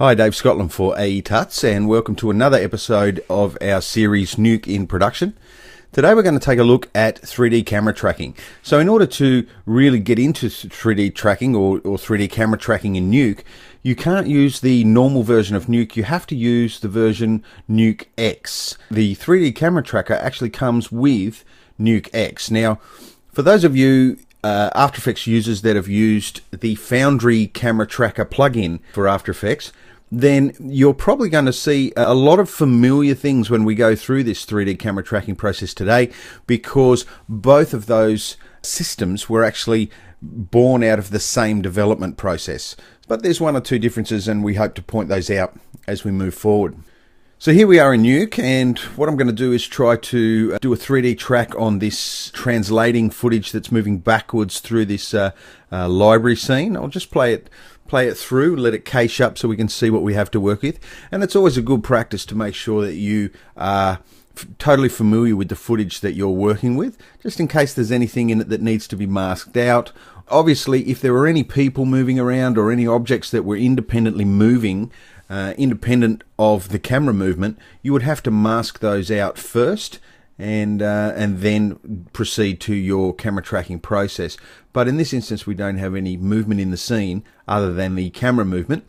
Hi, Dave Scotland for AE Tuts, and welcome to another episode of our series Nuke in Production. Today we're going to take a look at 3D camera tracking. So in order to really get into 3D tracking or 3D camera tracking in Nuke, you can't use the normal version of Nuke, you have to use the version Nuke X. The 3D camera tracker actually comes with Nuke X. Now, for those of you After Effects users that have used the Foundry camera tracker plugin for After Effects, then you're probably going to see a lot of familiar things when we go through this 3D camera tracking process today, because both of those systems were actually born out of the same development process. But there's one or two differences, and we hope to point those out as we move forward. So here we are in Nuke, and what I'm going to do is try to do a 3D track on this translating footage that's moving backwards through this library scene. I'll just play it through, let it cache up so we can see what we have to work with. And it's always a good practice to make sure that you are totally familiar with the footage that you're working with, just in case there's anything in it that needs to be masked out. Obviously, if there were any people moving around or any objects that were independently moving, independent of the camera movement, you would have to mask those out first and then proceed to your camera tracking process. But in this instance, we don't have any movement in the scene other than the camera movement,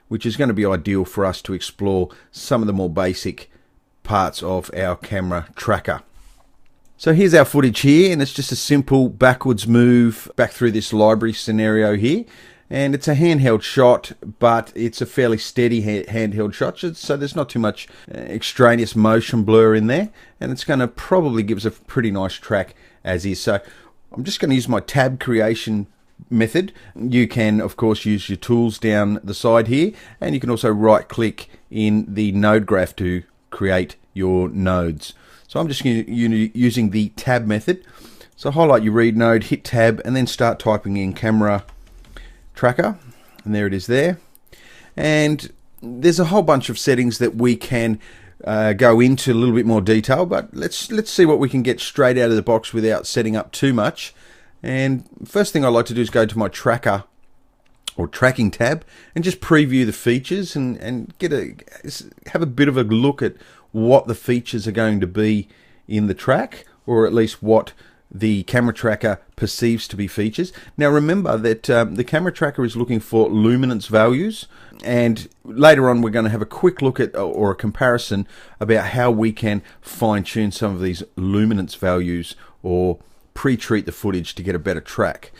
which is going to be ideal for us to explore some of the more basic parts of our camera tracker. So here's our footage here, and it's just a simple backwards move back through this library scenario here. And it's a handheld shot, but it's a fairly steady handheld shot, so there's not too much extraneous motion blur in there, and it's going to probably give us a pretty nice track as is. So I'm just going to use my tab creation method. You can, of course, use your tools down the side here, and you can also right-click in the node graph to create your nodes. So I'm just using the tab method. So highlight your read node, hit tab, and then start typing in camera tracker, and there it is there. And there's a whole bunch of settings that we can go into a little bit more detail, but let's see what we can get straight out of the box without setting up too much. And first thing I like to do is go to my tracker or tracking tab and just preview the features and have a bit of a look at what the features are going to be in the track, or at least what the camera tracker perceives to be features. Now remember that the camera tracker is looking for luminance values, and later on we're going to have a quick look at or a comparison about how we can fine-tune some of these luminance values or pre-treat the footage to get a better track.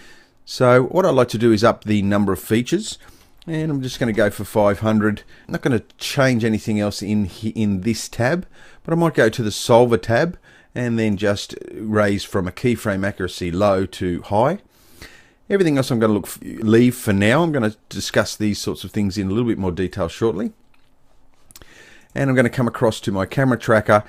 So what I like to do is up the number of features, and I'm just going to go for 500. I'm not going to change anything else in this tab, but I might go to the solver tab and then just raise from a keyframe accuracy low to high. Everything else I'm going to leave for now. I'm going to discuss these sorts of things in a little bit more detail shortly. And I'm going to come across to my camera tracker.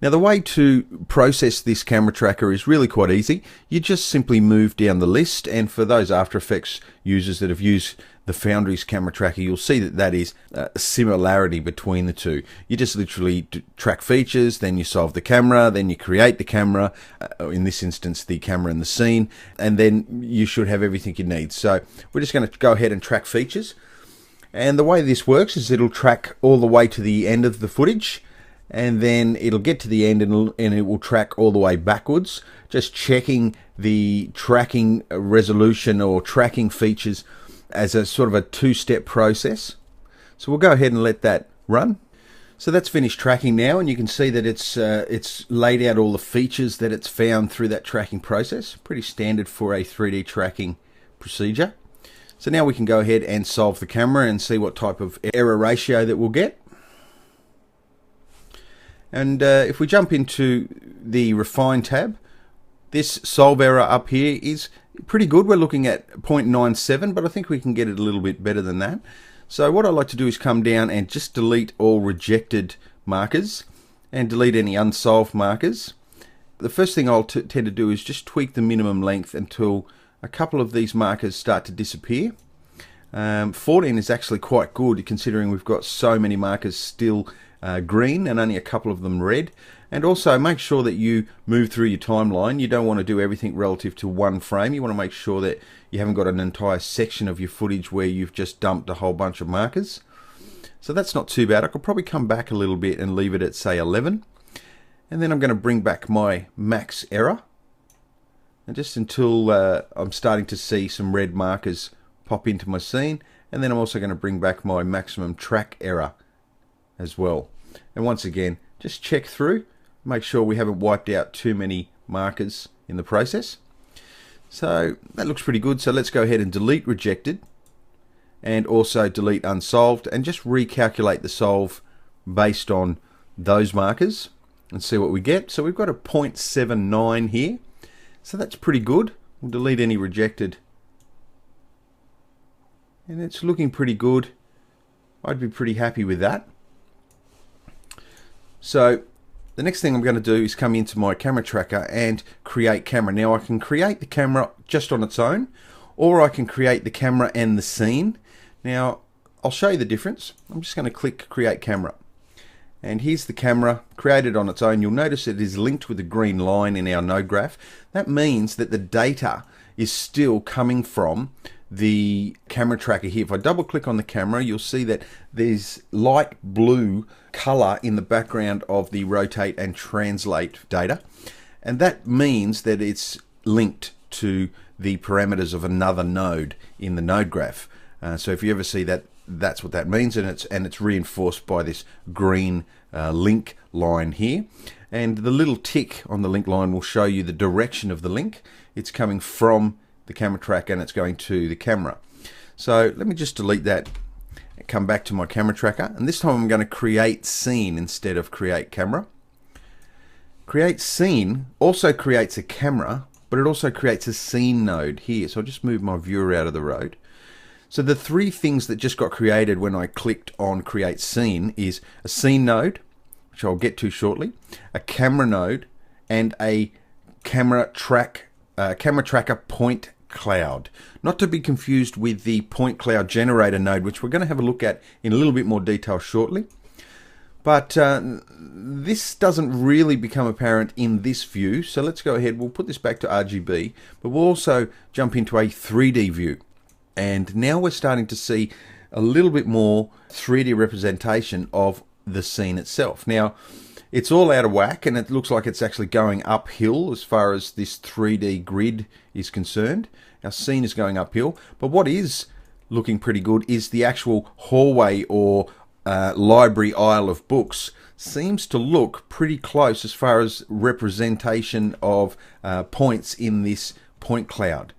Now the way to process this camera tracker is really quite easy. You just simply move down the list, and for those After Effects users that have used the Foundry's camera tracker, you'll see that that is a similarity between the two. You just literally track features, then you solve the camera, then you create the camera, in this instance the camera and the scene, and then you should have everything you need. So we're just going to go ahead and track features, and the way this works is it'll track all the way to the end of the footage, and then it'll get to the end and it will track all the way backwards, just checking the tracking resolution or tracking features as a sort of a two-step process. So we'll go ahead and let that run. So that's finished tracking now, and you can see that it's laid out all the features that it's found through that tracking process. Pretty standard for a 3D tracking procedure. So now we can go ahead and solve the camera and see what type of error ratio that we'll get. And if we jump into the Refine tab, this solve error up here is pretty good. We're looking at 0.97, but I think we can get it a little bit better than that. So what I like to do is come down and just delete all rejected markers and delete any unsolved markers. The first thing I'll tend to do is just tweak the minimum length until a couple of these markers start to disappear. 14 is actually quite good, considering we've got so many markers still green and only a couple of them red. And also make sure that you move through your timeline. You don't want to do everything relative to one frame. You want to make sure that you haven't got an entire section of your footage where you've just dumped a whole bunch of markers. So that's not too bad. I could probably come back a little bit and leave it at, say, 11. And then I'm going to bring back my max error. And just until I'm starting to see some red markers pop into my scene. And then I'm also going to bring back my maximum track error as well. And once again, just check through. Make sure we haven't wiped out too many markers in the process. So that looks pretty good. So let's go ahead and delete rejected. And also delete unsolved. And just recalculate the solve based on those markers. And see what we get. So we've got a 0.79 here. So that's pretty good. We'll delete any rejected. And it's looking pretty good. I'd be pretty happy with that. So the next thing I'm going to do is come into my camera tracker and create camera. Now I can create the camera just on its own, or I can create the camera and the scene. Now I'll show you the difference. I'm just going to click create camera. And here's the camera created on its own. You'll notice it is linked with a green line in our node graph. That means that the data is still coming from the camera tracker here. If I double click on the camera, you'll see that there's light blue color in the background of the rotate and translate data. And that means that it's linked to the parameters of another node in the node graph. So if you ever see that, that's what that means, and it's reinforced by this green link line here. And the little tick on the link line will show you the direction of the link. It's coming from the camera tracker and it's going to the camera. So let me just delete that and come back to my camera tracker, and this time I'm going to create scene instead of create camera. Create scene also creates a camera, but it also creates a scene node here. So I'll just move my viewer out of the road. So the three things that just got created when I clicked on create scene is a scene node, which I'll get to shortly, a camera node, and a camera tracker point cloud. Not to be confused with the point cloud generator node, which we're going to have a look at in a little bit more detail shortly. But this doesn't really become apparent in this view. So let's go ahead. We'll put this back to RGB, but we'll also jump into a 3D view. And now we're starting to see a little bit more 3D representation of the scene itself. Now, it's all out of whack, and it looks like it's actually going uphill as far as this 3D grid is concerned. Our scene is going uphill, but what is looking pretty good is the actual hallway or library aisle of books seems to look pretty close as far as representation of points in this point cloud.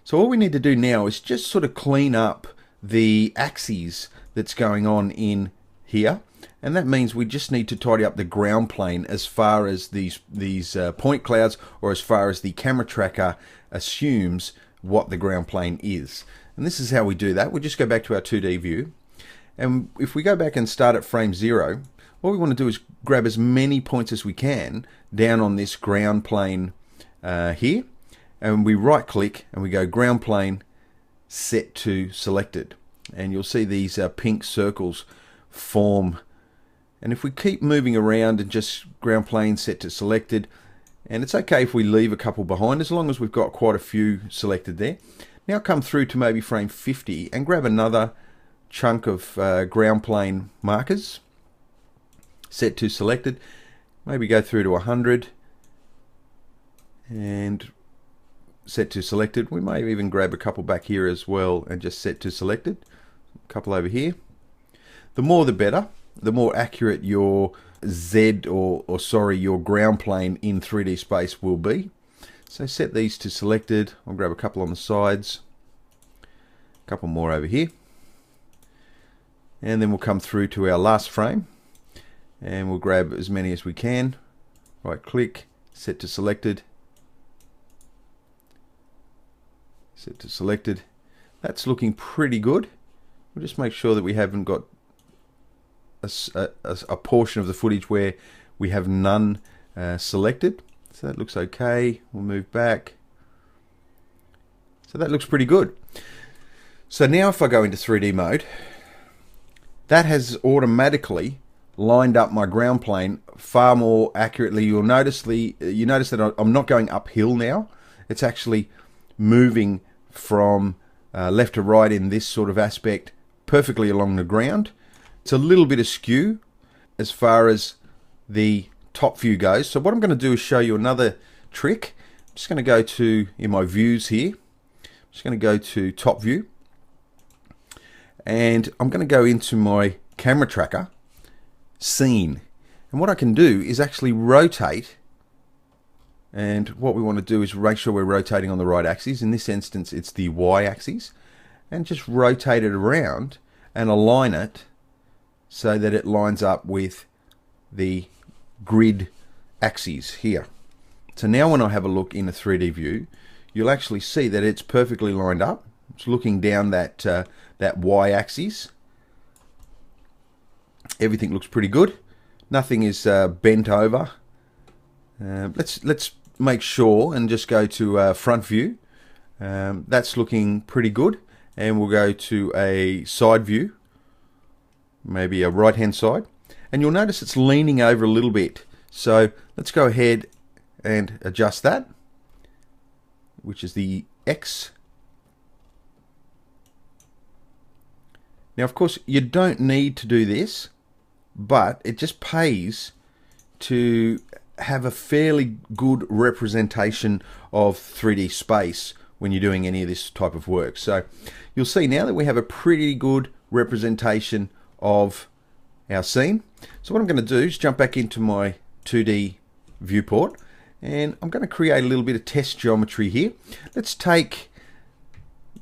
So all we need to do now is just sort of clean up the axes that's going on in here. And that means we just need to tidy up the ground plane as far as these point clouds, or as far as the camera tracker assumes what the ground plane is. And this is how we do that. We just go back to our 2D view. And if we go back and start at frame 0, what we want to do is grab as many points as we can down on this ground plane here. And we right click and we go ground plane set to selected, and you'll see these pink circles form. And if we keep moving around and just ground plane set to selected, and it's okay if we leave a couple behind as long as we've got quite a few selected there. Now come through to maybe frame 50 and grab another chunk of ground plane markers set to selected, maybe go through to 100 and set to selected. We may even grab a couple back here as well and just set to selected. A couple over here. The more the better. The more accurate your Z or sorry, your ground plane in 3D space will be. So set these to selected. I'll grab a couple on the sides. A couple more over here. And then we'll come through to our last frame. And we'll grab as many as we can. Right click, set to selected. Set to selected. That's looking pretty good. We'll just make sure that we haven't got a portion of the footage where we have none selected. So that looks okay. We'll move back. So that looks pretty good. So now if I go into 3D mode, that has automatically lined up my ground plane far more accurately. You notice that I'm not going uphill now. It's actually moving from left to right in this sort of aspect perfectly along the ground. It's a little bit askew as far as the top view goes. So what I'm going to do is show you another trick. I'm just going to go to, in my views here, I'm just going to go to top view, and I'm going to go into my camera tracker, scene. And what I can do is actually rotate, and what we want to do is make sure we're rotating on the right axis. In this instance, it's the Y axis, and just rotate it around and align it so that it lines up with the grid axes here. So now when I have a look in a 3D view, you'll actually see that it's perfectly lined up. It's looking down that that Y axis. Everything looks pretty good. Nothing is bent over. Let's make sure and just go to front view. That's looking pretty good, and we'll go to a side view, maybe a right hand side, and you'll notice it's leaning over a little bit. So let's go ahead and adjust that, which is the X. Now of course you don't need to do this, but it just pays to have a fairly good representation of 3D space when you're doing any of this type of work. So you'll see now that we have a pretty good representation of our scene. So what I'm going to do is jump back into my 2D viewport, and I'm going to create a little bit of test geometry here. Let's take,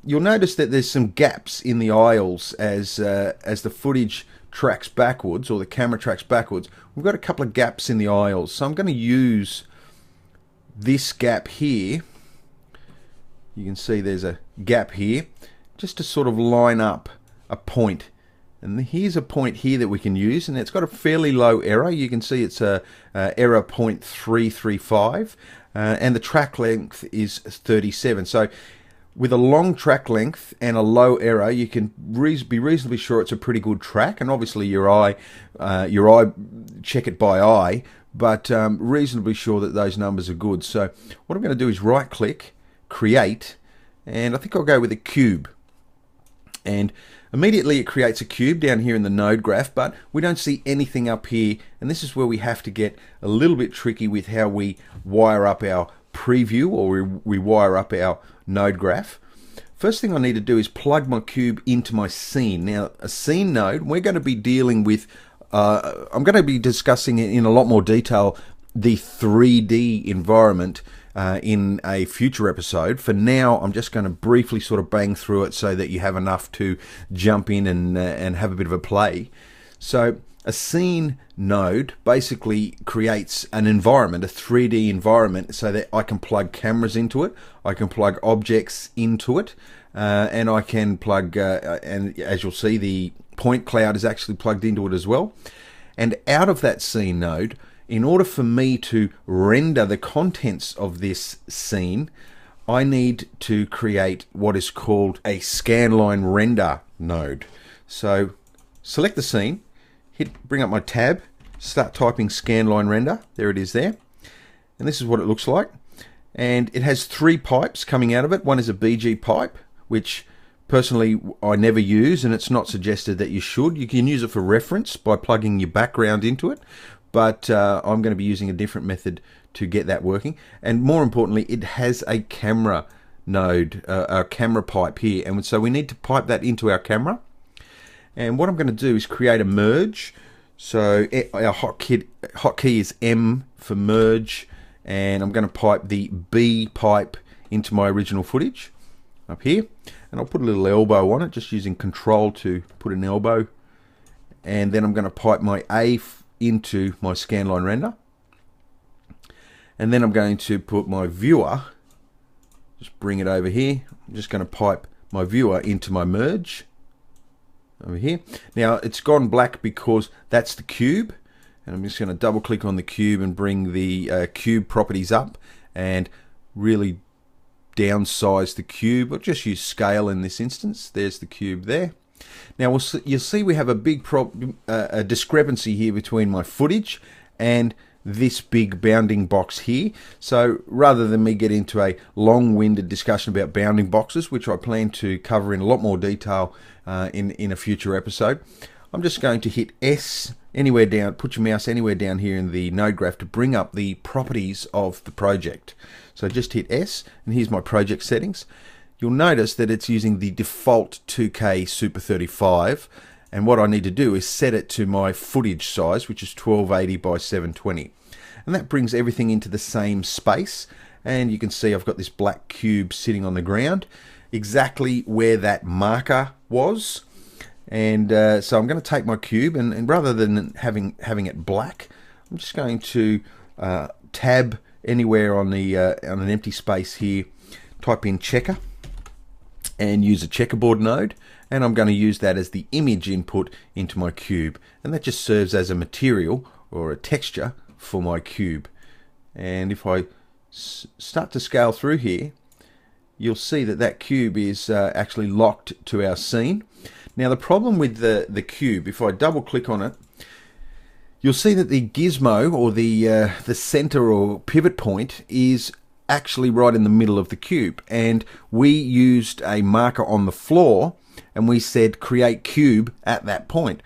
you'll notice that there's some gaps in the aisles as the footage tracks backwards, or the camera tracks backwards. We've got a couple of gaps in the aisles, so I'm going to use this gap here. You can see there's a gap here just to sort of line up a point, and here's a point here that we can use, and it's got a fairly low error. You can see it's a error 0.335, and the track length is 37. So with a long track length and a low error, you can be reasonably sure it's a pretty good track. And obviously your eye check it by eye, but reasonably sure that those numbers are good. So what I'm going to do is right click, create, and I think I'll go with a cube. And immediately it creates a cube down here in the node graph, but we don't see anything up here. And this is where we have to get a little bit tricky with how we wire up our preview, or we wire up our node graph. First thing I need to do is plug my cube into my scene. Now a scene node, we're going to be dealing with, I'm going to be discussing in a lot more detail the 3D environment in a future episode. For now, I'm just going to briefly sort of bang through it so that you have enough to jump in and have a bit of a play. So a scene node basically creates an environment, a 3D environment, so that I can plug cameras into it, I can plug objects into it, and I can plug, and as you'll see, the point cloud is actually plugged into it as well. And out of that scene node, in order for me to render the contents of this scene, I need to create what is called a scanline render node. So select the scene, bring up my tab, start typing scanline render. There it is there. And this is what it looks like. And it has 3 pipes coming out of it. One is a BG pipe, which personally I never use, and it's not suggested that you should. You can use it for reference by plugging your background into it, but I'm going to be using a different method to get that working. And more importantly, it has a camera node, a camera pipe here, and so we need to pipe that into our camera. And what I'm going to do is create a merge. So our hotkey is M for merge, and I'm going to pipe the B pipe into my original footage up here, and I'll put a little elbow on it, just using Control to put an elbow. And then I'm going to pipe my A into my scanline render, and then I'm going to put my viewer, just bring it over here. I'm just going to pipe my viewer into my merge over here. Now it's gone black because that's the cube, and I'm just going to double click on the cube and bring the cube properties up and really downsize the cube, or just use scale in this instance. There's the cube there. Now you'll see we have a big a discrepancy here between my footage and this big bounding box here. So rather than me get into a long-winded discussion about bounding boxes, which I plan to cover in a lot more detail in a future episode, I'm just going to hit S anywhere down, put your mouse anywhere down here in the node graph to bring up the properties of the project. So just hit S, and here's my project settings. You'll notice that it's using the default 2K Super 35, and what I need to do is set it to my footage size, which is 1280 by 720. And that brings everything into the same space, and you can see I've got this black cube sitting on the ground, exactly where that marker was. And so I'm going to take my cube, and rather than having it black, I'm just going to tab anywhere on an empty space here, type in checker, and use a checkerboard node, and I'm going to use that as the image input into my cube, and that just serves as a material or a texture for my cube. And if I start to scale through here, you'll see that that cube is actually locked to our scene. Now the problem with the cube, if I double click on it, you'll see that the gizmo, or the center or pivot point, is actually right in the middle of the cube, and we used a marker on the floor and we said create cube at that point.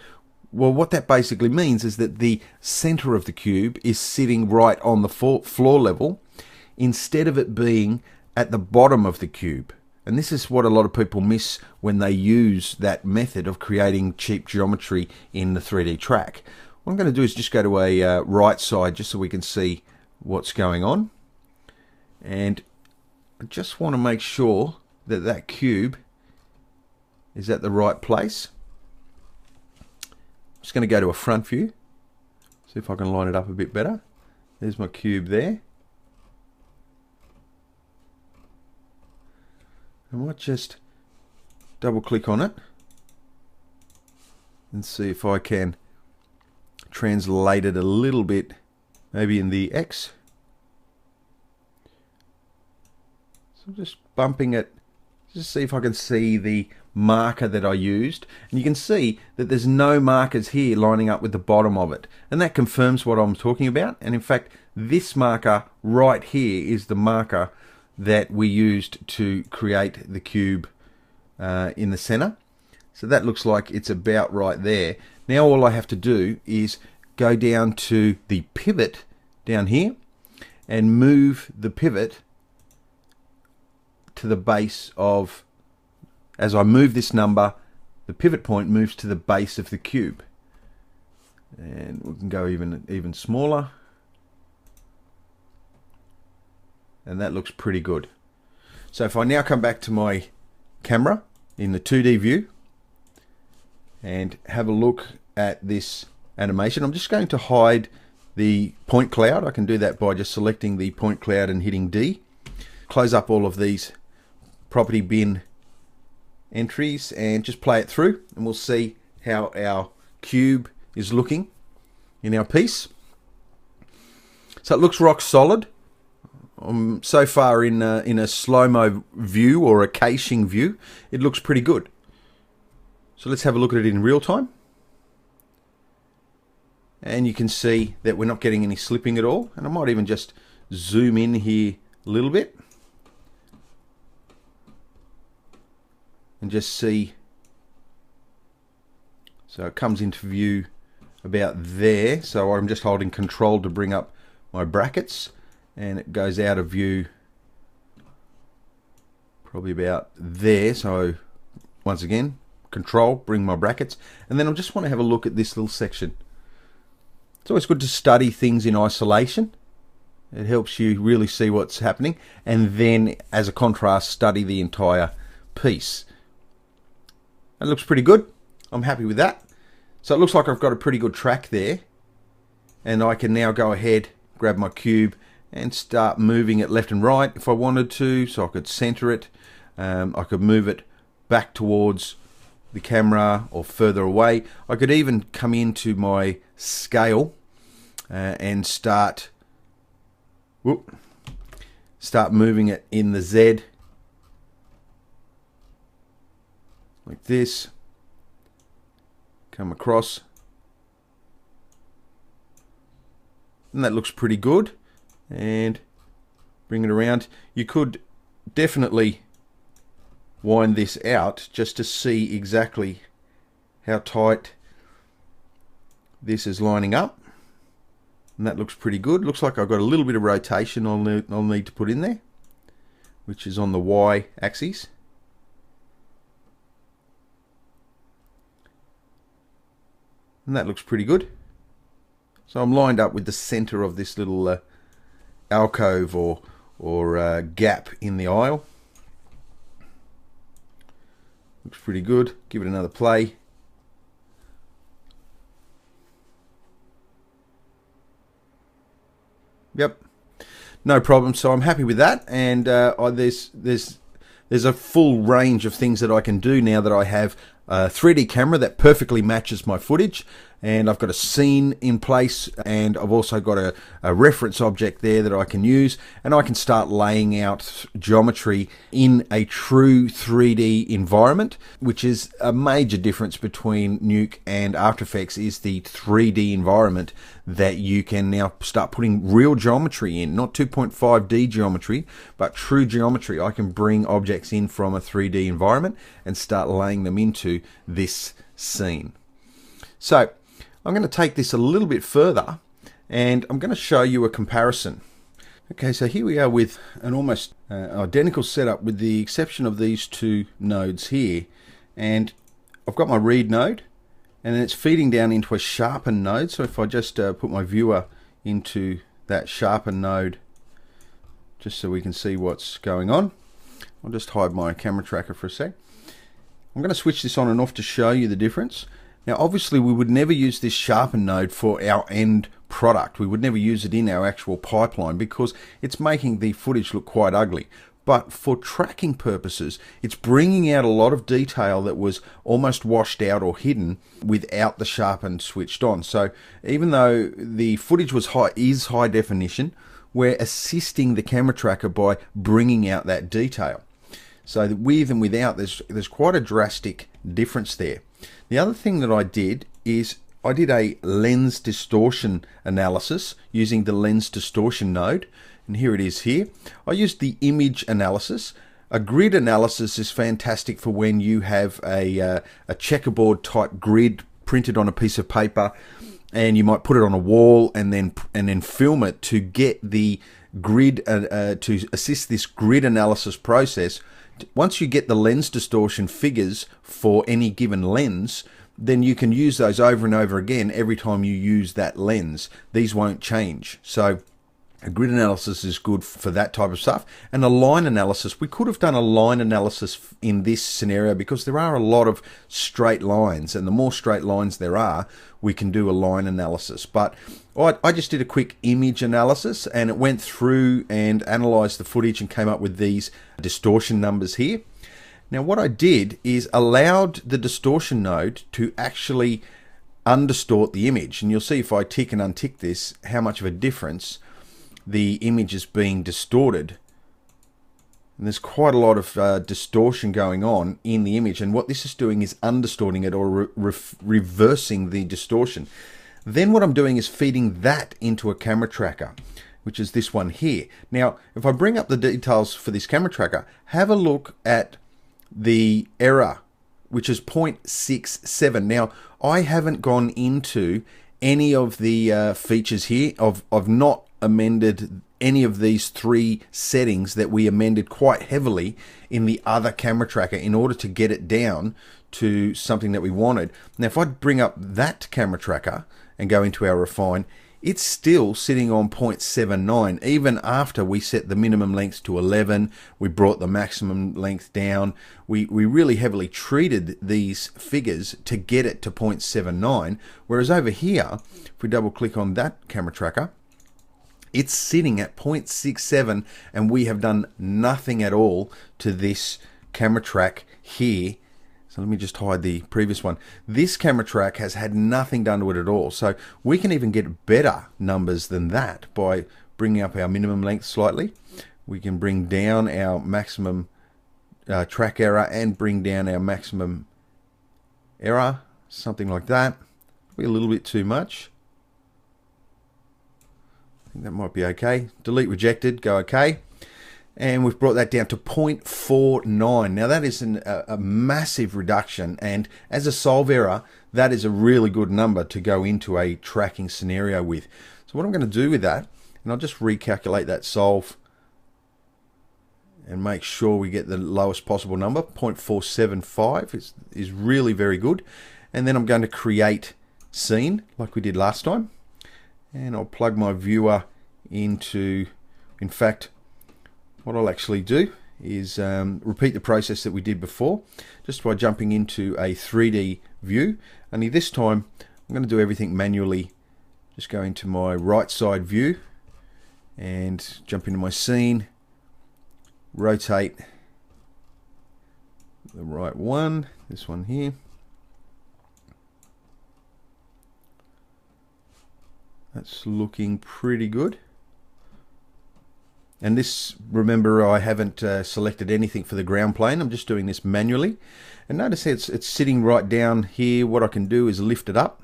Well, what that basically means is that the center of the cube is sitting right on the floor level instead of it being at the bottom of the cube. And this is what a lot of people miss when they use that method of creating cheap geometry in the 3D track. What I'm going to do is just go to a right side just so we can see what's going on. And I just want to make sure that that cube is at the right place. I'm just going to go to a front view, see if I can line it up a bit better. There's my cube there. I might just double click on it and see if I can translate it a little bit, maybe in the X. So I'm just bumping it, just see if I can see the marker that I used, and you can see that there's no markers here lining up with the bottom of it, and that confirms what I'm talking about. And in fact, this marker right here is the marker that we used to create the cube in the center. So that looks like it's about right there. Now all I have to do is go down to the pivot down here and move the pivot to the base of, as I move this number, the pivot point moves to the base of the cube. And we can go even smaller. And that looks pretty good. So if I now come back to my camera in the 2D view and have a look at this animation, I'm just going to hide the point cloud. I can do that by just selecting the point cloud and hitting D. Close up all of these property bin entries and just play it through, and we'll see how our cube is looking in our piece. So it looks rock solid. So far in a slow-mo view or a caching view, it looks pretty good. So let's have a look at it in real time. And you can see that we're not getting any slipping at all. And I might even just zoom in here a little bit and just see. So it comes into view about there. So I'm just holding Control to bring up my brackets, and it goes out of view probably about there. So once again, Control, bring my brackets, and then I just want to have a look at this little section. It's always good to study things in isolation. It helps you really see what's happening, and then as a contrast, study the entire piece. That looks pretty good. I'm happy with that. So it looks like I've got a pretty good track there, and I can now go ahead, grab my cube, and start moving it left and right if I wanted to. So I could center it, I could move it back towards the camera or further away. I could even come into my scale and start moving it in the Z like this, come across, and that looks pretty good. And bring it around. You could definitely wind this out just to see exactly how tight this is lining up, and that looks pretty good. Looks like I've got a little bit of rotation I'll need to put in there, which is on the Y axis. And that looks pretty good. So I'm lined up with the center of this little alcove or gap in the aisle. Looks pretty good. Give it another play. Yep, no problem. So I'm happy with that, and there's a full range of things that I can do now that I have a 3D camera that perfectly matches my footage, and I've got a scene in place, and I've also got a reference object there that I can use, and I can start laying out geometry in a true 3D environment, which is a major difference between Nuke and After Effects, is the 3D environment that you can now start putting real geometry in, not 2.5D geometry, but true geometry. I can bring objects in from a 3D environment and start laying them into this scene. So I'm going to take this a little bit further, and I'm going to show you a comparison. Okay, so here we are with an almost identical setup with the exception of these two nodes here, and I've got my read node, and then it's feeding down into a sharpen node. So if I just put my viewer into that sharpen node, just so we can see what's going on. I'll just hide my camera tracker for a sec. I'm going to switch this on and off to show you the difference. Now obviously we would never use this sharpen node for our end product. We would never use it in our actual pipeline because it's making the footage look quite ugly. But for tracking purposes, it's bringing out a lot of detail that was almost washed out or hidden without the sharpen switched on. So even though the footage is high definition, we're assisting the camera tracker by bringing out that detail. So with and without, there's quite a drastic difference there. The other thing that I did is I did a lens distortion analysis using the lens distortion node, and here it is here. I used the image analysis. A grid analysis is fantastic for when you have a checkerboard type grid printed on a piece of paper, and you might put it on a wall and then film it to get the grid to assist this grid analysis process. Once you get the lens distortion figures for any given lens, then you can use those over and over again every time you use that lens. These won't change. So a grid analysis is good for that type of stuff. And a line analysis, we could have done a line analysis in this scenario because there are a lot of straight lines, and the more straight lines there are, we can do a line analysis. But I just did a quick image analysis, and it went through and analyzed the footage and came up with these distortion numbers here. Now what I did is allowed the distortion node to actually undistort the image, and you'll see if I tick and untick this how much of a difference the image is being distorted. And there's quite a lot of distortion going on in the image, and what this is doing is undistorting it or reversing the distortion. Then what I'm doing is feeding that into a camera tracker, which is this one here. Now if I bring up the details for this camera tracker, have a look at the error, which is 0.67. Now I haven't gone into any of the features here. I've not amended any of these three settings that we amended quite heavily in the other camera tracker in order to get it down to something that we wanted. Now if I bring up that camera tracker and go into our refine, it's still sitting on 0.79 even after we set the minimum length to 11. We brought the maximum length down. We really heavily treated these figures to get it to 0.79, whereas over here if we double click on that camera tracker, it's sitting at 0.67, and we have done nothing at all to this camera track here. So let me just hide the previous one. This camera track has had nothing done to it at all. So we can even get better numbers than that by bringing up our minimum length slightly. We can bring down our maximum track error and bring down our maximum error, something like that. Be a little bit too much. I think that might be okay. Delete rejected, go okay. and we've brought that down to 0.49. Now that is a massive reduction, and as a solve error, that is a really good number to go into a tracking scenario with. So what I'm going to do with that, and I'll just recalculate that solve and make sure we get the lowest possible number. 0.475 is really very good. And then I'm going to create scene like we did last time, and I'll plug my viewer into, in fact, what I'll actually do is repeat the process that we did before, just by jumping into a 3D view. Only this time I'm going to do everything manually. Just go into my right side view and jump into my scene, rotate the right one, this one here. That's looking pretty good. And this, remember, I haven't selected anything for the ground plane. I'm just doing this manually. And notice it's sitting right down here. What I can do is lift it up,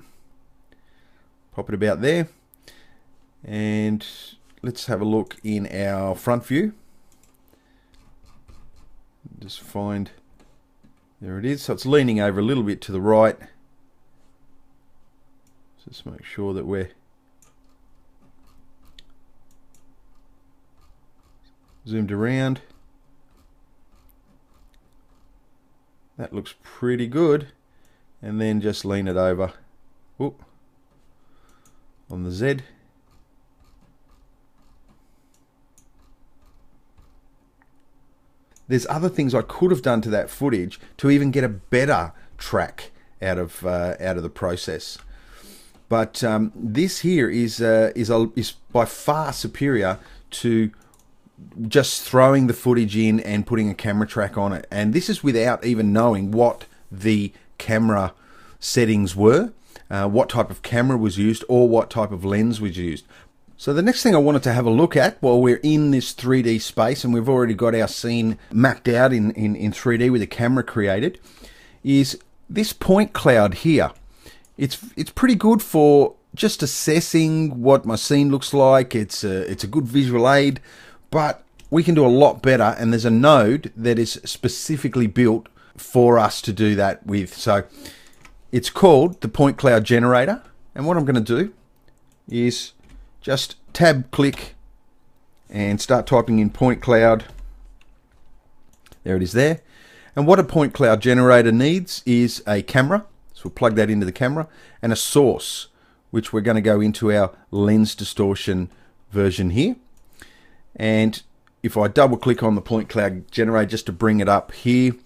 pop it about there, and let's have a look in our front view. Just find, there it is. So it's leaning over a little bit to the right. Just make sure that we're zoomed around. That looks pretty good. And then just lean it over. Whoop, on the Z. There's other things I could have done to that footage to even get a better track out of the process. But this here is by far superior to just throwing the footage in and putting a camera track on it. And this is without even knowing what the camera settings were, what type of camera was used, or what type of lens was used. So the next thing I wanted to have a look at while we're in this 3D space, and we've already got our scene mapped out in 3D with a camera created, is this point cloud here. It's pretty good for just assessing what my scene looks like. It's a good visual aid, but we can do a lot better, and there's a node that is specifically built for us to do that with. So it's called the point cloud generator, and what I'm going to do is just tab click and start typing in point cloud. There it is there. And what a point cloud generator needs is a camera, so we'll plug that into the camera, and a source, which we're going to go into our lens distortion version here. And if I double click on the point cloud generator just to bring it up here,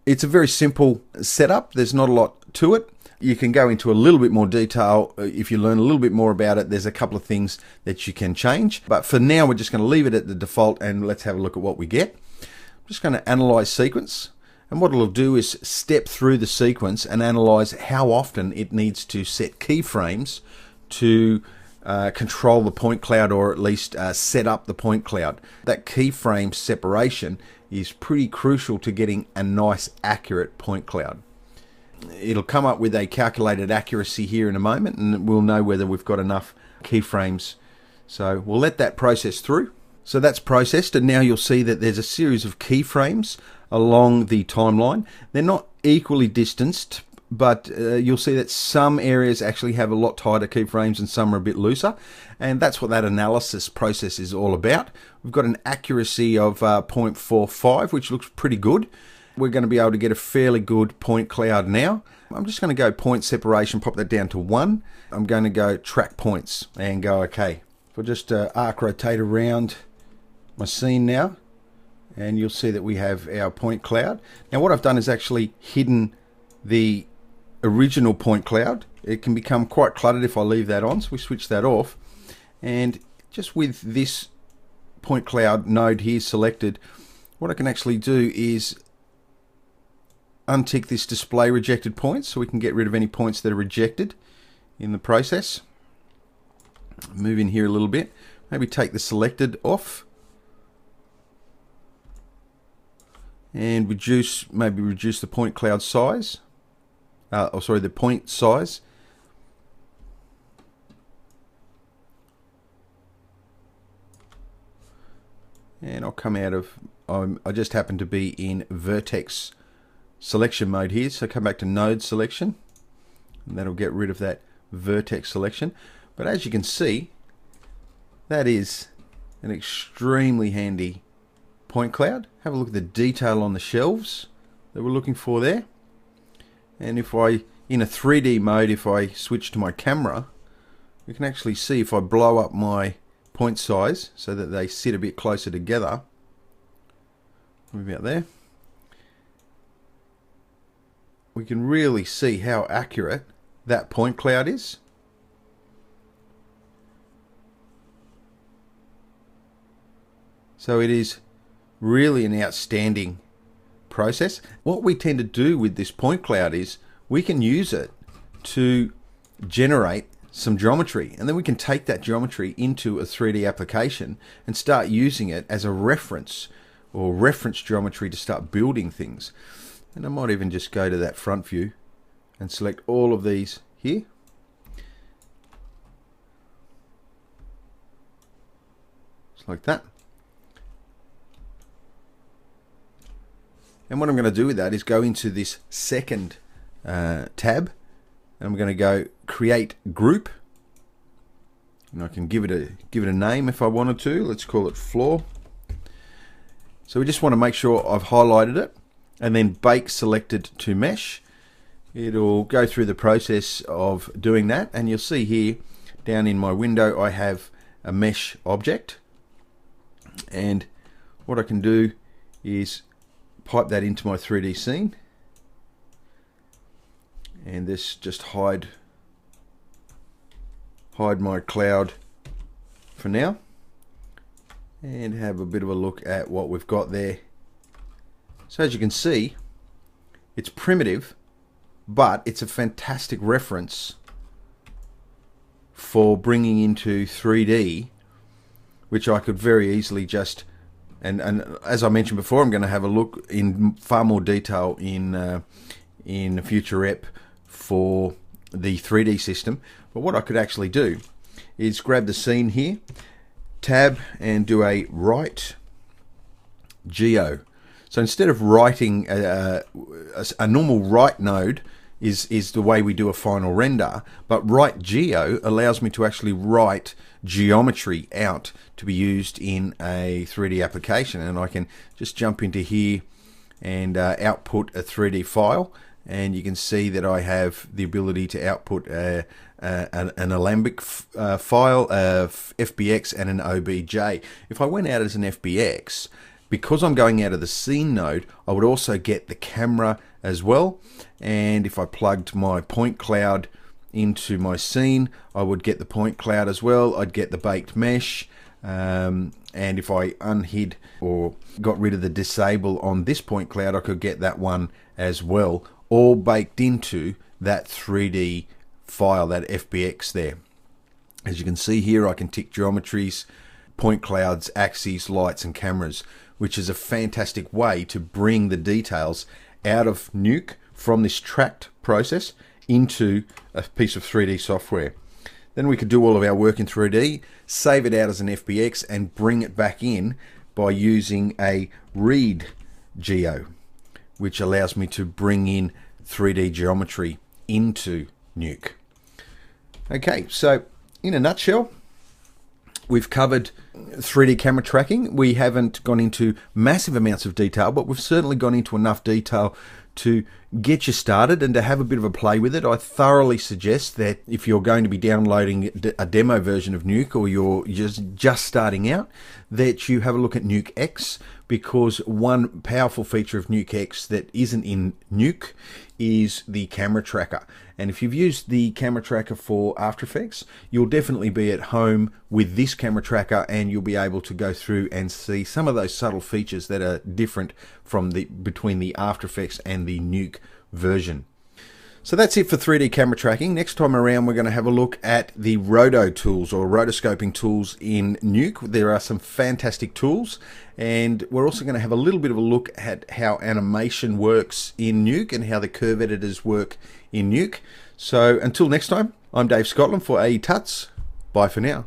it's a very simple setup. There's not a lot to it. You can go into a little bit more detail if you learn a little bit more about it. There's a couple of things that you can change, but for now we're just going to leave it at the default, and let's have a look at what we get. I'm just going to analyze sequence, and what it'll do is step through the sequence and analyze how often it needs to set keyframes to control the point cloud, or at least set up the point cloud. That keyframe separation is pretty crucial to getting a nice accurate point cloud. It'll come up with a calculated accuracy here in a moment, and we'll know whether we've got enough keyframes. So we'll let that process through. So that's processed, and now you'll see that there's a series of keyframes along the timeline. They're not equally distanced, but you'll see that some areas actually have a lot tighter keyframes and some are a bit looser, and that's what that analysis process is all about. We've got an accuracy of 0.45, which looks pretty good. We're going to be able to get a fairly good point cloud now. I'm just going to go point separation, pop that down to 1. I'm going to go track points and go OK. So just arc rotate around my scene now, and you'll see that we have our point cloud. Now what I've done is actually hidden the original point cloud. It can become quite cluttered if I leave that on, so we switch that off. And just with this point cloud node here selected, what I can actually do is untick this display rejected points, so we can get rid of any points that are rejected in the process. Move in here a little bit, maybe take the selected off, and maybe reduce the point cloud size, the point size. and I'll come out of, I just happen to be in vertex selection mode here, so come back to node selection, and that'll get rid of that vertex selection. But as you can see, that is an extremely handy point cloud. Have a look at the detail on the shelves that we're looking for there. And if I, in a 3D mode, if I switch to my camera, we can actually see if I blow up my point size so that they sit a bit closer together. Maybe out there. We can really see how accurate that point cloud is. So it is really an outstanding process. What we tend to do with this point cloud is we can use it to generate some geometry, and then we can take that geometry into a 3D application and start using it as a reference or reference geometry to start building things. And I might even just go to that front view and select all of these here. Just like that. And what I'm going to do with that is go into this second tab, and I'm going to go create group, and I can give it a name if I wanted to. Let's call it floor. So we just want to make sure I've highlighted it, and then bake selected to mesh. It'll go through the process of doing that, and you'll see here down in my window I have a mesh object, and what I can do is pipe that into my 3D scene, and this just hide my cloud for now, and have a bit of a look at what we've got there. So as you can see, it's primitive, but it's a fantastic reference for bringing into 3D, which I could very easily just, and as I mentioned before, I'm going to have a look in far more detail in a future ep for the 3D system. But what I could actually do is grab the scene here, tab, and do a write geo. So instead of writing a normal write node is the way we do a final render, but write geo allows me to actually write geometry out to be used in a 3D application. And I can just jump into here and output a 3D file, and you can see that I have the ability to output an Alembic file, FBX, and an OBJ. If I went out as an FBX, because I'm going out of the scene node, I would also get the camera as well. And if I plugged my point cloud into my scene, I would get the point cloud as well. I'd get the baked mesh. And if I unhid or got rid of the disable on this point cloud, I could get that one as well, all baked into that 3D file, that FBX there. As you can see here, I can tick geometries, point clouds, axes, lights, and cameras, which is a fantastic way to bring the details out of Nuke from this tracked process into a piece of 3D software. Then we could do all of our work in 3D, save it out as an FBX, and bring it back in by using a read geo, which allows me to bring in 3D geometry into Nuke. Okay, so in a nutshell, we've covered 3D camera tracking. We haven't gone into massive amounts of detail, but we've certainly gone into enough detail to get you started and to have a bit of a play with it. I thoroughly suggest that if you're going to be downloading a demo version of Nuke, or you're just starting out, that you have a look at Nuke X, because one powerful feature of Nuke X that isn't in Nuke is the camera tracker. And if you've used the camera tracker for After Effects, you'll definitely be at home with this camera tracker, and you'll be able to go through and see some of those subtle features that are different from between the After Effects and the Nuke version. So that's it for 3D camera tracking. Next time around, we're going to have a look at the roto tools, or rotoscoping tools in Nuke. There are some fantastic tools, and we're also going to have a little bit of a look at how animation works in Nuke and how the curve editors work in Nuke. So until next time, I'm Dave Scotland for AE Tuts. Bye for now.